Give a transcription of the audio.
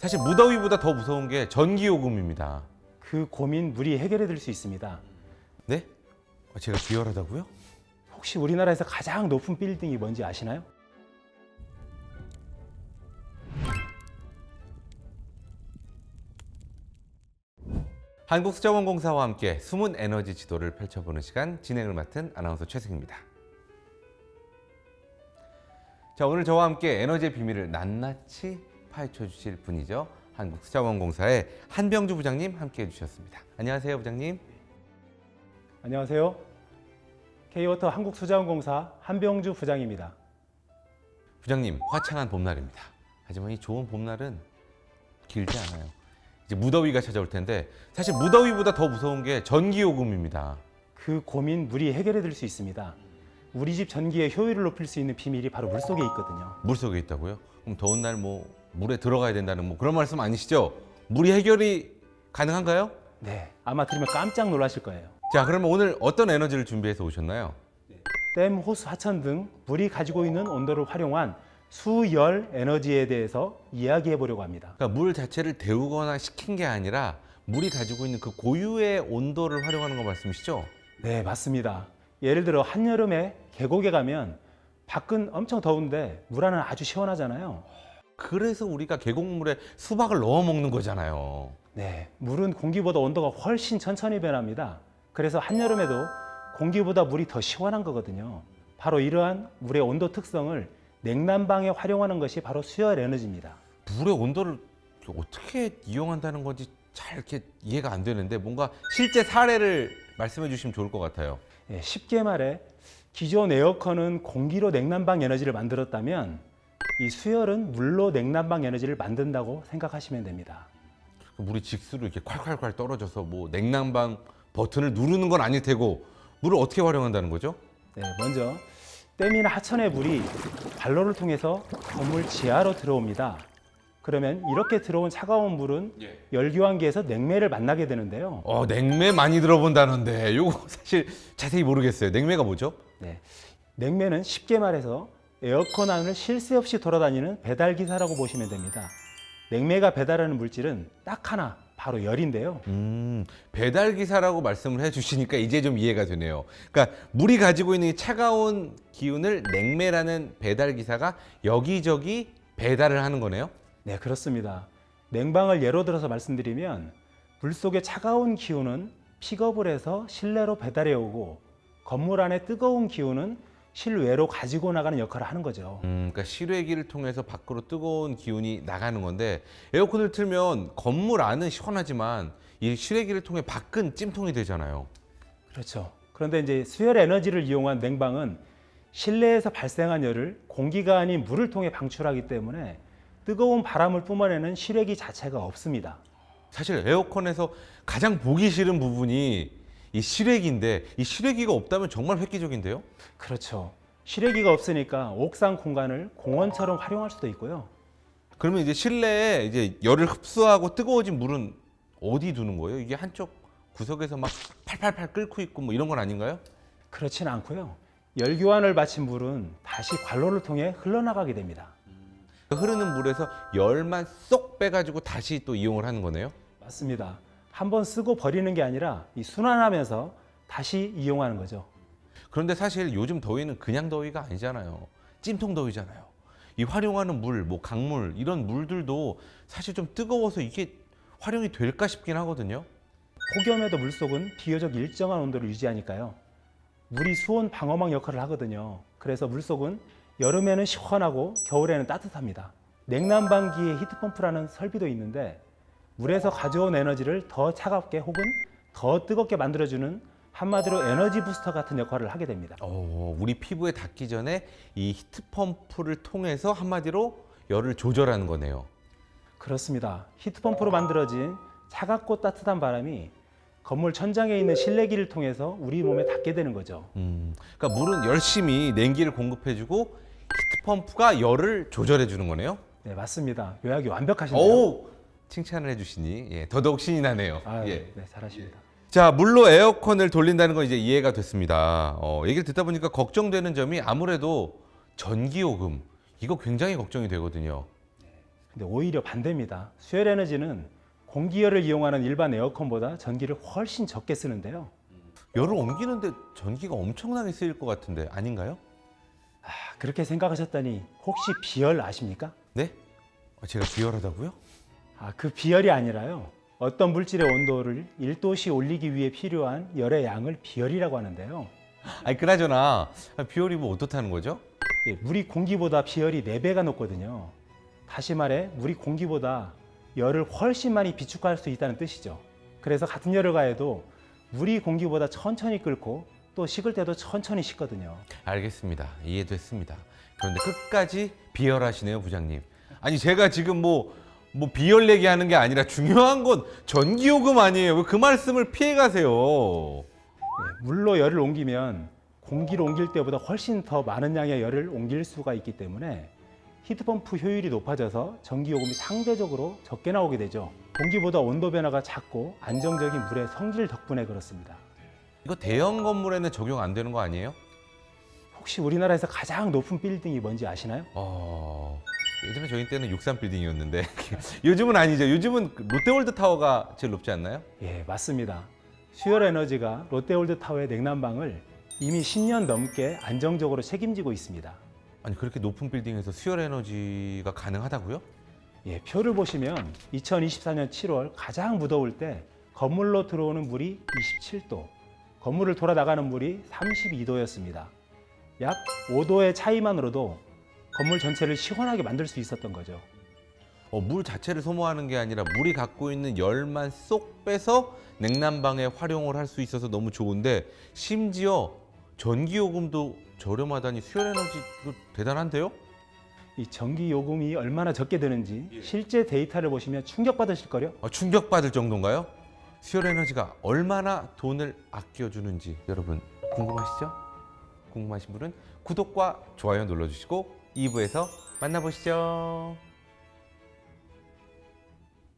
사실 무더위보다 더 무서운 게 전기요금입니다. 그 고민 무리 해결해 드릴 수 있습니다. 네? 제가 비열하다고요? 혹시 우리나라에서 가장 높은 빌딩이 뭔지 아시나요? 한국수자원공사와 함께 숨은 에너지 지도를 펼쳐보는 시간, 진행을 맡은 아나운서 최승입니다. 자, 오늘 저와 함께 에너지의 비밀을 낱낱이 파헤쳐 주실 분이죠. 한국수자원공사의 한병주 부장님 함께 해주셨습니다. 안녕하세요, 부장님. 안녕하세요. K워터 한국수자원공사 한병주 부장입니다. 부장님, 화창한 봄날입니다. 하지만 이 좋은 봄날은 길지 않아요. 이제 무더위가 찾아올 텐데 사실 무더위보다 더 무서운 게 전기요금입니다. 그 고민 무리 해결해 드릴 수 있습니다. 우리 집 전기의 효율을 높일 수 있는 비밀이 바로 물속에 있거든요. 물속에 있다고요? 그럼 더운 날 물에 들어가야 된다는 그런 말씀 아니시죠? 물이 해결이 가능한가요? 네, 아마 들으면 깜짝 놀라실 거예요. 자, 그러면 오늘 어떤 에너지를 준비해서 오셨나요? 댐, 호수, 하천 등 물이 가지고 있는 온도를 활용한 수열 에너지에 대해서 이야기해 보려고 합니다. 그러니까 물 자체를 데우거나 식힌 게 아니라 물이 가지고 있는 그 고유의 온도를 활용하는 거 말씀이시죠? 네, 맞습니다. 예를 들어 한여름에 계곡에 가면 밖은 엄청 더운데 물 안은 아주 시원하잖아요. 그래서 우리가 계곡물에 수박을 넣어 먹는 거잖아요. 네, 물은 공기보다 온도가 훨씬 천천히 변합니다. 그래서 한여름에도 공기보다 물이 더 시원한 거거든요. 바로 이러한 물의 온도 특성을 냉난방에 활용하는 것이 바로 수열 에너지입니다. 물의 온도를 어떻게 이용한다는 건지 잘 이렇게 이해가 안 되는데 뭔가 실제 사례를 말씀해 주시면 좋을 것 같아요. 예, 쉽게 말해 기존 에어컨은 공기로 냉난방 에너지를 만들었다면 이 수열은 물로 냉난방 에너지를 만든다고 생각하시면 됩니다. 물이 직수로 이렇게 콸콸콸 떨어져서 냉난방 버튼을 누르는 건 아닐 테고 물을 어떻게 활용한다는 거죠? 네, 먼저 댐이나 하천의 물이 발로를 통해서 건물 지하로 들어옵니다. 그러면 이렇게 들어온 차가운 물은 열교환기에서 냉매를 만나게 되는데요. 냉매 많이 들어본다는데 요거 사실 자세히 모르겠어요. 냉매가 뭐죠? 네, 냉매는 쉽게 말해서 에어컨 안을 쉴 새 없이 돌아다니는 배달기사라고 보시면 됩니다. 냉매가 배달하는 물질은 딱 하나, 바로 열인데요. 배달기사라고 말씀을 해주시니까 이제 좀 이해가 되네요. 그러니까 물이 가지고 있는 이 차가운 기운을 냉매라는 배달기사가 여기저기 배달을 하는 거네요. 네, 그렇습니다. 냉방을 예로 들어서 말씀드리면 물속의 차가운 기운은 픽업을 해서 실내로 배달해 오고 건물 안의 뜨거운 기운은 실외로 가지고 나가는 역할을 하는 거죠. 그러니까 실외기를 통해서 밖으로 뜨거운 기운이 나가는 건데 에어컨을 틀면 건물 안은 시원하지만 이 실외기를 통해 밖은 찜통이 되잖아요. 그렇죠. 그런데 이제 수열 에너지를 이용한 냉방은 실내에서 발생한 열을 공기가 아닌 물을 통해 방출하기 때문에 뜨거운 바람을 뿜어내는 실외기 자체가 없습니다. 사실 에어컨에서 가장 보기 싫은 부분이 이 실외기인데 이 실외기가 없다면 정말 획기적인데요? 그렇죠. 실외기가 없으니까 옥상 공간을 공원처럼 활용할 수도 있고요. 그러면 이제 실내에 이제 열을 흡수하고 뜨거워진 물은 어디 두는 거예요? 이게 한쪽 구석에서 막 팔팔팔 끓고 있고 이런 건 아닌가요? 그렇진 않고요. 열교환을 마친 물은 다시 관로를 통해 흘러나가게 됩니다. 흐르는 물에서 열만 쏙 빼가지고 다시 또 이용을 하는 거네요? 맞습니다. 한번 쓰고 버리는 게 아니라 이 순환하면서 다시 이용하는 거죠. 그런데 사실 요즘 더위는 그냥 더위가 아니잖아요. 찜통 더위잖아요. 이 활용하는 물, 강물 이런 물들도 사실 좀 뜨거워서 이게 활용이 될까 싶긴 하거든요. 폭염에도 물속은 비교적 일정한 온도를 유지하니까요. 물이 수온 방어막 역할을 하거든요. 그래서 물속은 여름에는 시원하고 겨울에는 따뜻합니다. 냉난방기에 히트펌프라는 설비도 있는데 물에서 가져온 에너지를 더 차갑게 혹은 더 뜨겁게 만들어주는 한마디로 에너지 부스터 같은 역할을 하게 됩니다. 우리 피부에 닿기 전에 이 히트펌프를 통해서 한마디로 열을 조절하는 거네요. 그렇습니다. 히트펌프로 만들어진 차갑고 따뜻한 바람이 건물 천장에 있는 실내기를 통해서 우리 몸에 닿게 되는 거죠. 그러니까 물은 열심히 냉기를 공급해주고 히트펌프가 열을 조절해주는 거네요. 네, 맞습니다. 요약이 완벽하신데요. 칭찬을 해주시니 더더욱 신이 나네요. 네, 잘하십니다. 자, 물로 에어컨을 돌린다는 건 이제 이해가 됐습니다. 얘기를 듣다 보니까 걱정되는 점이 아무래도 전기요금. 이거 굉장히 걱정이 되거든요. 근데 오히려 반대입니다. 수열 에너지는 공기열을 이용하는 일반 에어컨보다 전기를 훨씬 적게 쓰는데요. 열을 옮기는데 전기가 엄청나게 쓰일 것 같은데 아닌가요? 그렇게 생각하셨다니 혹시 비열 아십니까? 네? 제가 비열하다고요? 그 비열이 아니라요. 어떤 물질의 온도를 1도씩 올리기 위해 필요한 열의 양을 비열이라고 하는데요. 아니 그나저나 비열이 뭐 어떻다는 거죠? 예, 물이 공기보다 비열이 4배가 높거든요. 다시 말해 물이 공기보다 열을 훨씬 많이 비축할 수 있다는 뜻이죠. 그래서 같은 열을 가해도 물이 공기보다 천천히 끓고 또 식을 때도 천천히 식거든요. 알겠습니다. 이해됐습니다. 그런데 끝까지 비열하시네요, 부장님. 아니 제가 지금 뭐 비열 얘기하는 게 아니라 중요한 건 전기요금 아니에요. 왜 그 말씀을 피해 가세요? 예, 물로 열을 옮기면 공기를 옮길 때보다 훨씬 더 많은 양의 열을 옮길 수가 있기 때문에 히트펌프 효율이 높아져서 전기요금이 상대적으로 적게 나오게 되죠. 공기보다 온도 변화가 작고 안정적인 물의 성질 덕분에 그렇습니다. 이거 대형 건물에는 적용 안 되는 거 아니에요? 혹시 우리나라에서 가장 높은 빌딩이 뭔지 아시나요? 예전에 저희 때는 63 빌딩이었는데 요즘은 아니죠. 요즘은 롯데월드 타워가 제일 높지 않나요? 예, 맞습니다. 수열 에너지가 롯데월드 타워의 냉난방을 이미 10년 넘게 안정적으로 책임지고 있습니다. 아니 그렇게 높은 빌딩에서 수열 에너지가 가능하다고요? 예, 표를 보시면 2024년 7월 가장 무더울 때 건물로 들어오는 물이 27도, 건물을 돌아 나가는 물이 32도였습니다. 약 5도의 차이만으로도 건물 전체를 시원하게 만들 수 있었던 거죠. 물 자체를 소모하는 게 아니라 물이 갖고 있는 열만 쏙 빼서 냉난방에 활용을 할 수 있어서 너무 좋은데 심지어 전기요금도 저렴하다니 수열 에너지 이거 대단한데요? 이 전기 요금이 얼마나 적게 드는지 실제 데이터를 보시면 충격받으실걸요? 충격받을 정도인가요? 수열 에너지가 얼마나 돈을 아껴주는지 여러분 궁금하시죠? 궁금하신 분은 구독과 좋아요 눌러주시고 2부에서 만나보시죠.